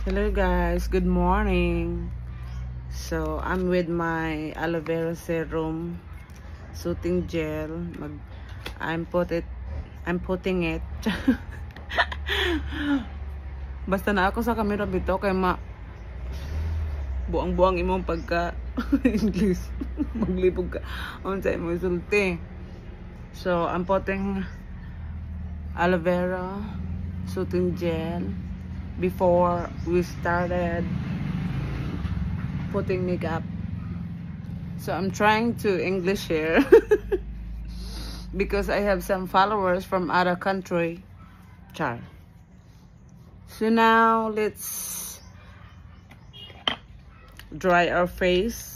Hello guys, good morning. So I'm with my aloe vera serum soothing gel. I'm putting it. Basta na ako sa camera bito kay buang-buang imong pagka English. Maglibog ka unsay mo sulti. So I'm putting aloe vera soothing gel before we started putting makeup. So I'm trying to English here because I have some followers from other country. Char. So now let's dry our face.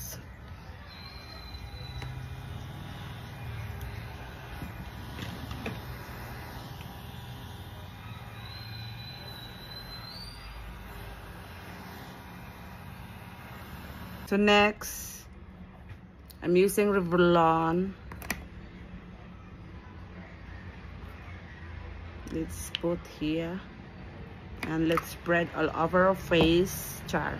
So next, I'm using Revlon. Let's put here and let's spread all over our face. Char.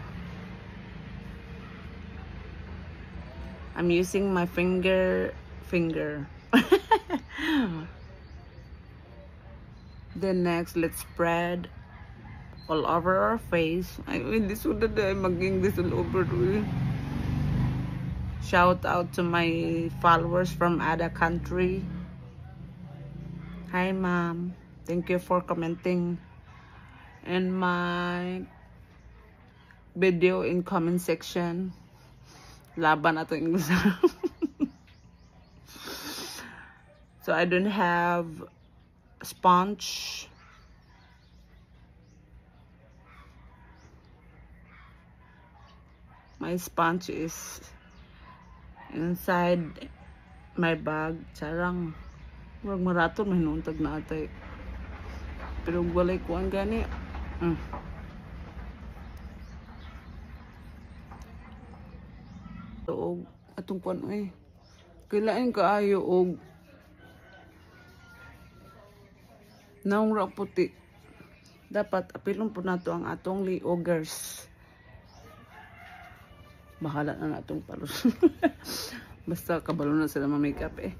I'm using my finger. Then next, let's spread all over our face. I mean, this would mag-English all over. Shout out to my followers from other country. Hi ma'am, thank you for commenting in my video in comment section. Laban ato English. So I don't have sponge. My sponge is inside my bag. Charang. Wag maraton may nuntag na atay. Pero walay kuan gani. Og atong kuan ay. Kailain kaayo og naong ra puti. Dapat apilon po nato ang atong liogers. Bahala na natong palos. Basta kabalo na sila ma-makeup eh.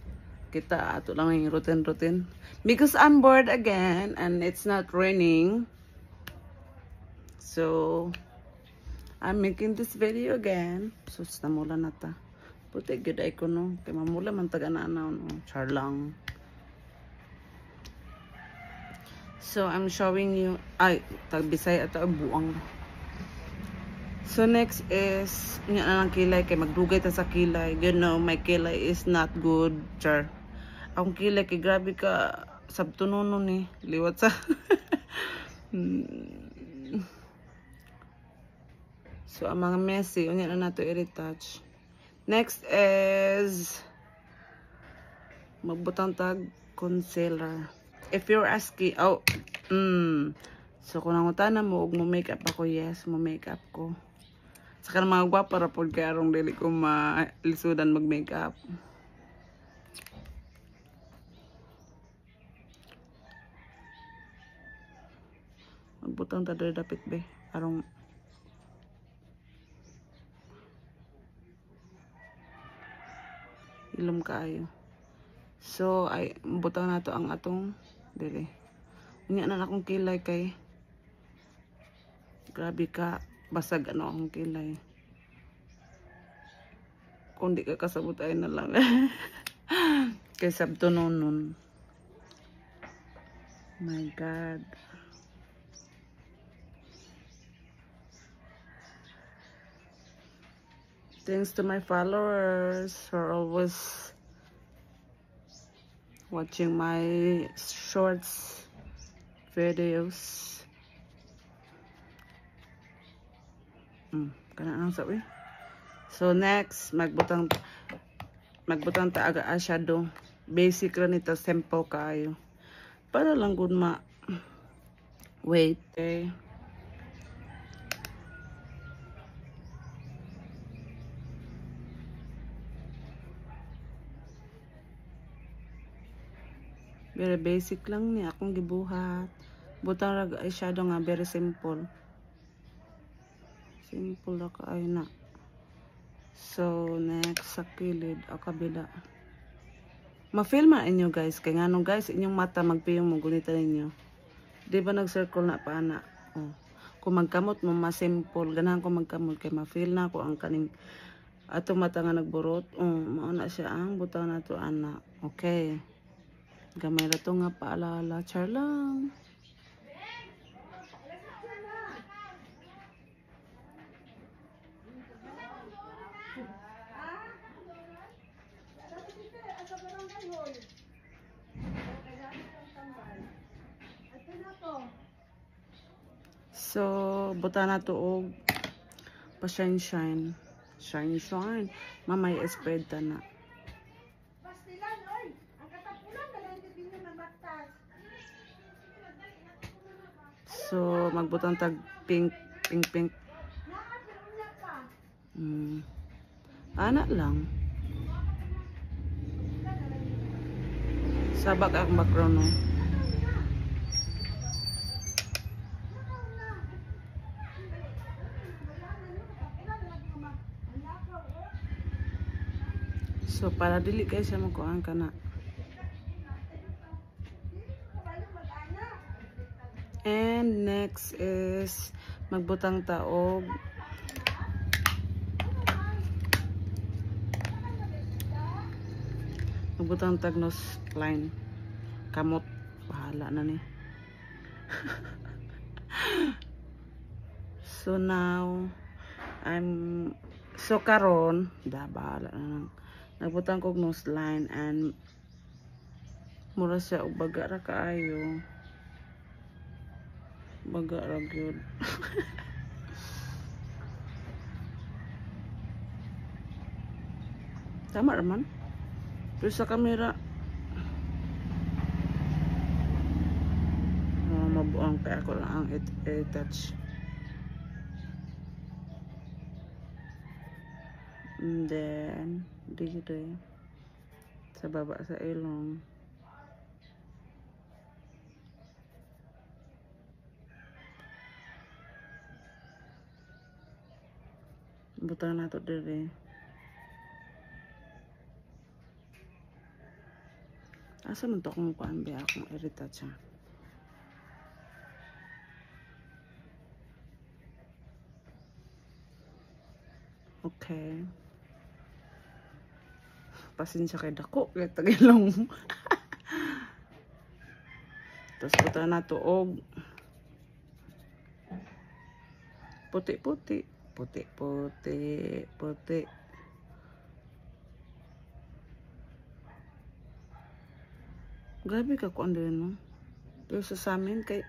Kita ato lang yung routine. Because I'm bored again and it's not raining. So I'm making this video again. So namula na ta. Puti good ay ko no. Kay mamula man taga-anaw no. Char lang. So I'm showing you. Ay, tagbisay ato buang. So next is niya na lang kilay kay magdugay ta sa kilay. You know, my kilay is not good. Char. Ang kilay kay grabe ka sabtunono ni liwat sa. So ang mga messy unya na nato i-retouch. Next is magbutang tag concealer. If you're asking, so kung nangutana mo og mo makeup ako, yes, mo makeup ko. Saka na mga gwapa ra pod kay arong dili ko malisudan mag makeup. Magbutang ta dapit be arong ilom kaayo. So ay butang nato ang atong dili. Unya na akong kilay kay grabe ka basag ano ang kilay. Kung di ka kasabot ay na lang. Kay sabtunonon. My God. Thanks to my followers for always watching my shorts videos. Kana ang sabi. So next, magbutang ta aga eyeshadow. Basic ra nito, simple kayo. Para lang gud wait. Okay. Very basic lang ni akong gibuhat. Butang ra eyeshadow nga very simple. Simple na ka ay na. So, next sa kilid o kabila. Ma-feel man inyo guys. Kaya nga nung guys, inyong mata magpiyong mo gunita ninyo. Di ba nag-circle na pa na? Oh. Kung magkamot mo, ma-simple. Ganahan ko magkamot. Kaya ma-feel na ko ang kaning ato mata nga nagburot. Mauna siya ang butang na to ana. Okay. Gamay na to nga paalala. Char lang. So, buta na to og pa-shine. Shine. Mamay espreda na. So, magbutang tag pink. Anak lang. Sabak ang background, no? So, para dili kayo siya magkuhaan ka na. And next is magbutang taog. Magbutang tagnos line. Kamot. Bahala na ni. So now, so karon, bahala na lang. Nagbutang kog nose line and mura siya og baga ra kaayo. Baga ra gyud. Tama raman. Pero sa camera mabuang kaya ako lang ang i-touch. And then dito sa baba sa ilong. Butang na to dire. Asa man to kung kuan ba akong i-retouch ha. Okay. Pasensya kay dako kay tagilong. Tapos buta na to og puti. Grabe ka kuan din no. Pero sa amin kay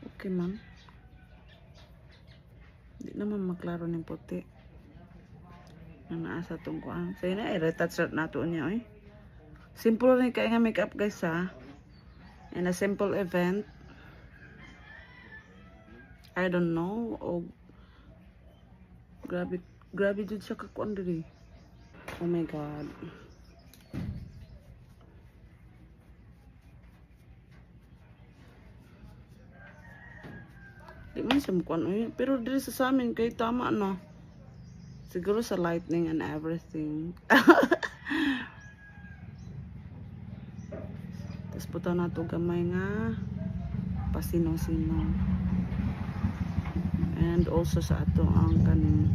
okay man. Di naman maklaro ng puti. Naasa tong kuan. Say na i-retouch na to niya eh. Simple rin kaya nga makeup guys ha. And a simple event. I don't know. Oh, grabe dito siya kakuan diri. Oh my god. Di man siya mukuan eh. Pero diri sa amin kay tama no. Siguro sa lightning and everything. Tapos puta na to gamay nga pasino-sino. And also sa ato ang kaning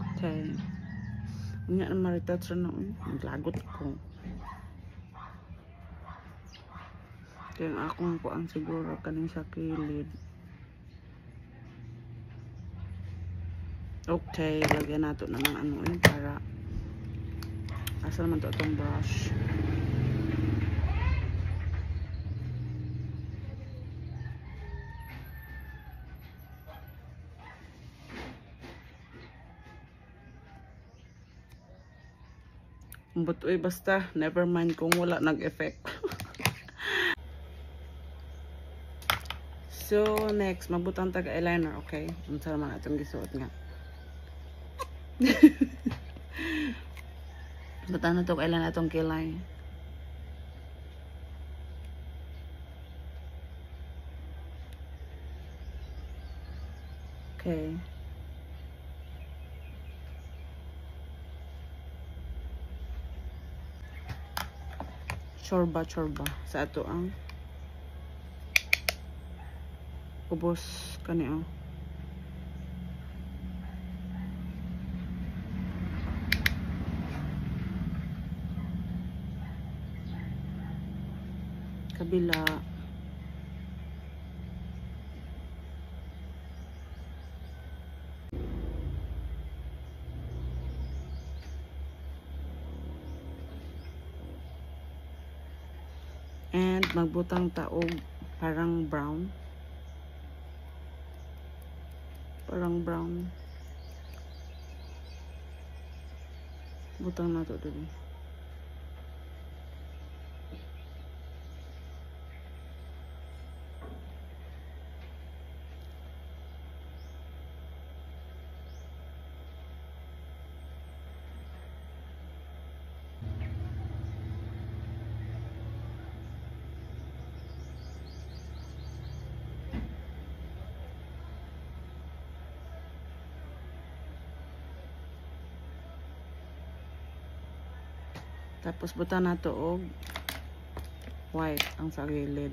okay. Unya na ma-retouch na naglagot ko. Kaya akong kuan siguro kaning sa kilid. Okay, lagyan nato na ng ano para asa naman to itong brush. But basta never mind kung wala nag-effect. So next magbutang tag eyeliner, okay? Unsa man atong gisuot nga. Butang na to kailan atong kilay. Okay. Chorba sa ato ang ubos kaniya. Kabila. And magbutang taog parang brown. Butang na to dito. Tapos buta na to og white ang sa gilid.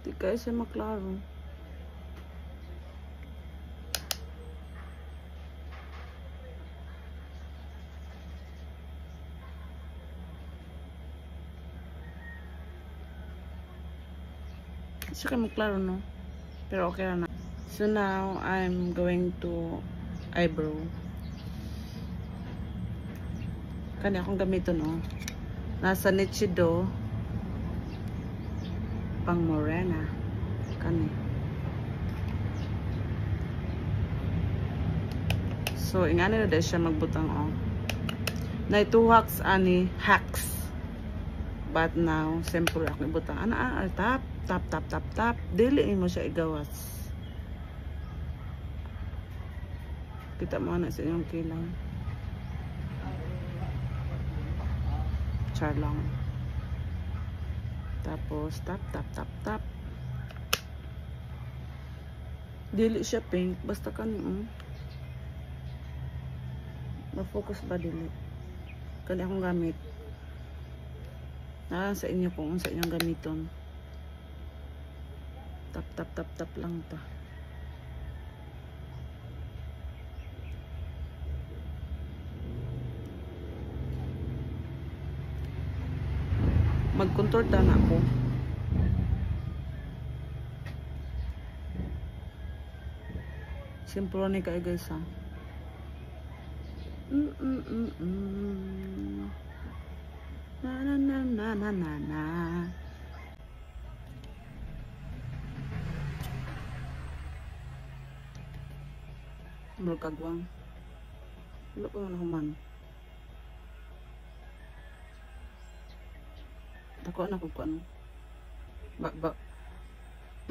Di kaya siya maklaro. Siya kayo maklaro, no? Pero okay na. So now, I'm going to eyebrow. Kani akong gamiton, no? Nasa Nichido pang morena. Kani. So, ingani na dahil siya magbutang, oh. Na ito hacks. But now, siyempre ako ibutang. Tap. Dili mo siya igawas. Kita mo na sa inyong kilang. Char lang. Tapos, tap. Dili siya pink. Basta kani, ma-focus ba dili? Kani akong gamit. Sa inyo kung sa inyong gamiton. Tap lang ta. Mag-contour ta na ako. Simple ni kayo guys, ha. Na. Kagwang. Wala pa man human. Dako na kung ano. Ba.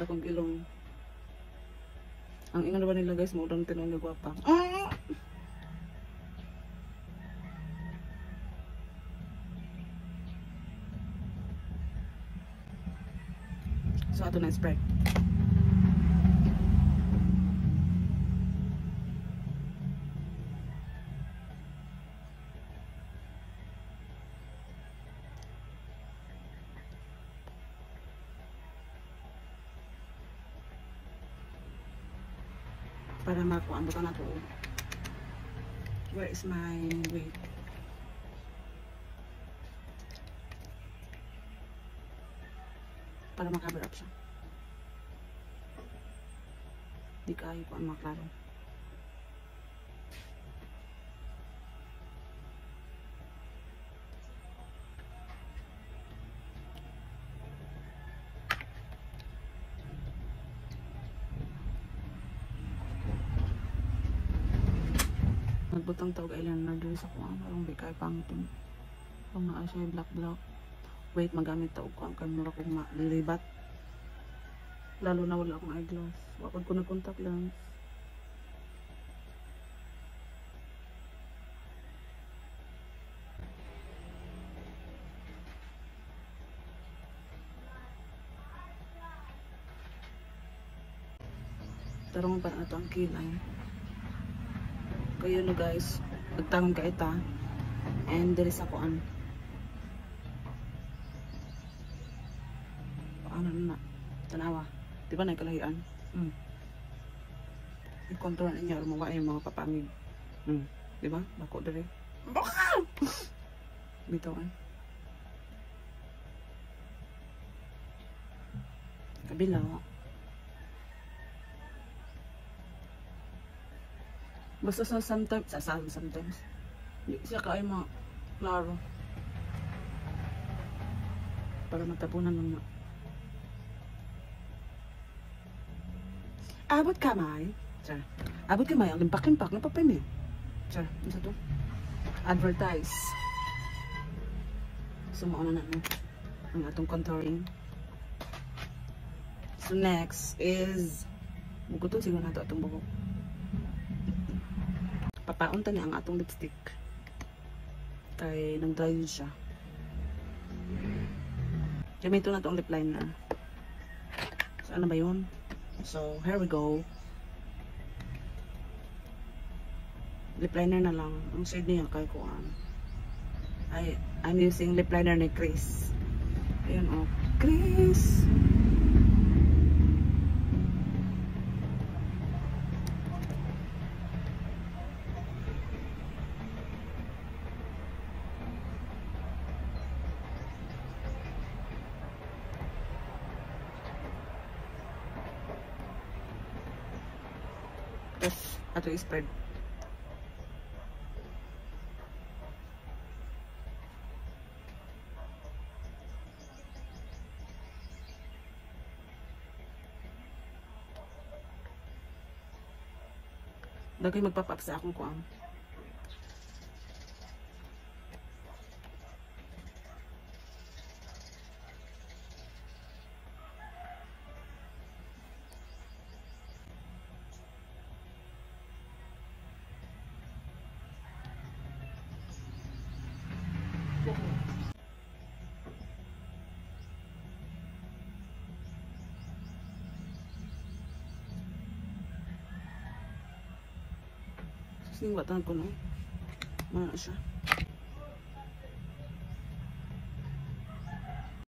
Dakong ilong. Ang ingon ba nila guys, maudang tinong ni gwapa. So ato na spray. Para makuha ang buto na to. Where is my wig? Para makaber up siya. Di kayo ko ang maklaro. Nagbutang tawag eyeliner dun sa kuha. Parang di kayo pangitin. Kung naa siya black. Wait, magamit tawag ko ang kamera kung malilibat. Lalo na wala akong eyeglass. Wakad ko na contact lens. Tarong pa na ito ang kilay. Kayo no guys, nagtangon ka ita. And there is ako paano na tanawa. Di ba na kalahian? I-control na niya rumawa yung mga papangig. Di ba? Bako dali. Baka! Bitawan. Kabila. Basta sa sometimes, sometimes. Hindi siya kaya klaro. Para matapunan lang na. Abot kamay. Sir. Abot kamay. Ang limpak-limpak na papay niya. Sir. Ano to? Advertise. So, mauna na ang atong contouring. So, next is bugutong siguro na ito atong buhok. Papaunta niya ang atong lipstick. Kay nag-dry yun siya. Gamito na itong lip liner. So, ano ba yun? So, here we go. Lip liner na lang. Ang shade niya kay kuan. I'm using lip liner ni Chris. Ayan o. Chris! Tapos, ato i-spread. Dagay magpapap sa akong kuang. Sing watan ko no. Mana siya.